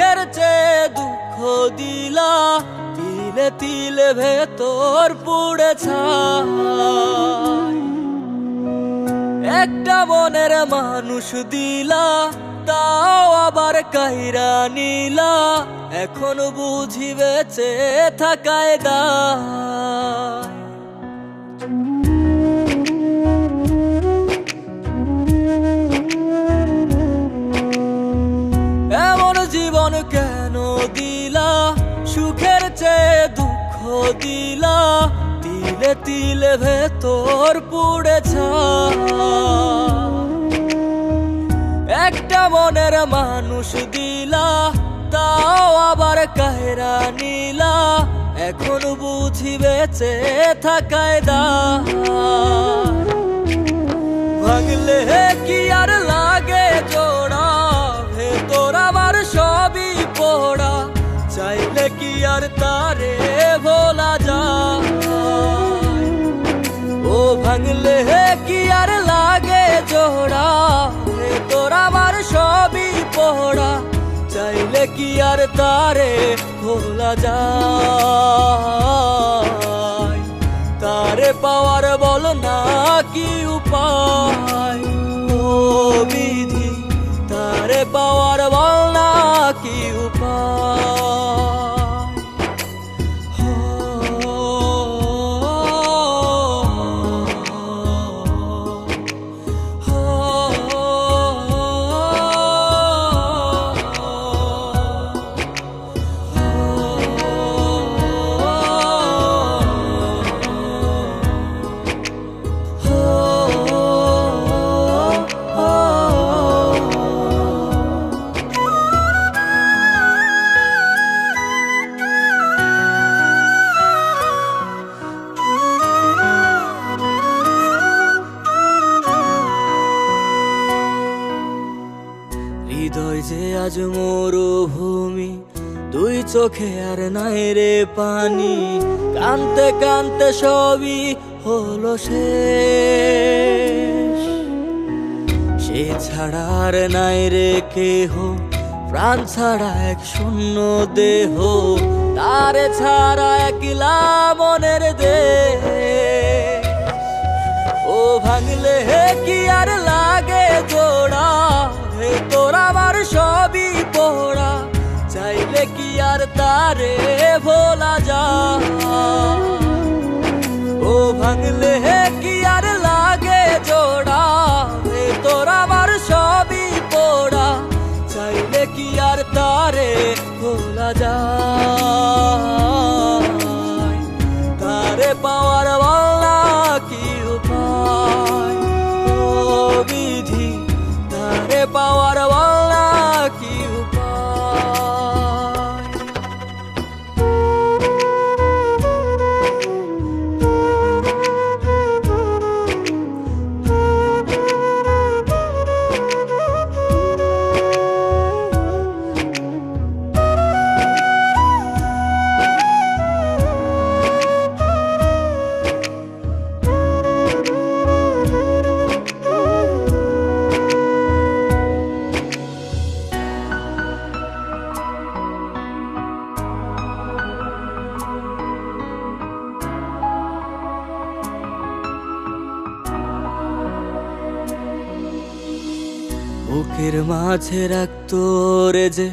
সুখের চেয়ে দুঃখ দিলা, তিলে তিলে ভেতর পুড়ে ছাই। একটা মনের মানুষ দিলা, তাও আবার কাইরা নিলা, এখন বুঝি বেঁচে থাকায় দায়। এমন জীবন কেন দিলা, সুখের চেয়ে দুঃখ দিলা, তিলে তিলে ভেতর পুড়ে ছাই। একটা মনের মানুষ দিলা, তাও আবার কাহেরা নিলা, এখন বুঝি বেঁচে থাকায় দায়। ভাঙলে কি আর লাগে জোড়া, ভেতর আমার সবই পোড়া, চাইলে কি আর তারে ভোলা যায়। ও ভাঙলে কি আর লাগে জোড়া, ভেতর আমার সবই পোড়া, চাইলে কি আর তারে ভোলা যায়। তারে পাওয়ার বল না কি উপায়, ও বিধি তারে পাওয়ার বল না কি উপায়। হৃদয় যে আজ মরুভূমি, দুই চোখে আর নাই রে পানি, কানতে কানতে সবই হলো শেষ। সে ছাড়া আর নাই রে কেহ, প্রাণ ছাড়া এক শূন্য দেহ, তারে ছাড়া একলা মনের দেহ। ও ভাঙলে কি আর লাগে জোড়া, ভেতর আমার সবই পোড়া, চাইলে কি আর তারে ভোলা যায়। ও ভাঙলে কি আর লাগে জোড়া, ভেতর আমার সবই পোড়া, চাইলে কি আর তারে ভোলা যায়। তারে পাওয়ার বলা কি উপায়, ও বিধি তারে পাওয়ার বলা কি উপায়। বুকের মাঝে রাখতো রে যে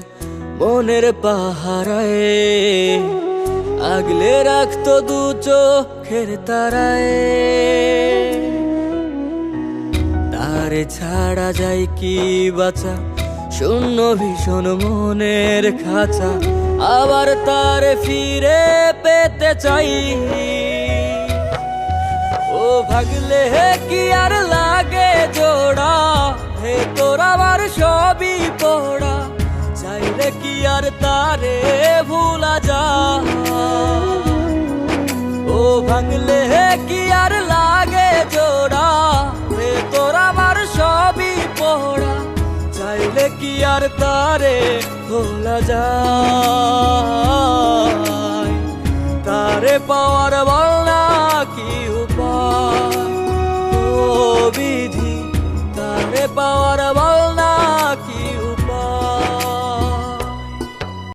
মনের পাহারায়, আগলে রাখতো দু চোখের তারায়। তারে ছাড়া যায় কি বাঁচা, শূন্য ভীষণ মনের খাঁচা, আবার তারে ফিরে পেতে চাই। ও ভাগলে কি আর লাগে জোড়া, ভেতর আমার সবই পোড়া, চাইলে কি আর তারে ভুলা যায়। ও ভাঙলে কি আর লাগে জোড়া, ভেতর আমার সবই পোড়া, চাইলে কি আর তারে ভোলা যায়।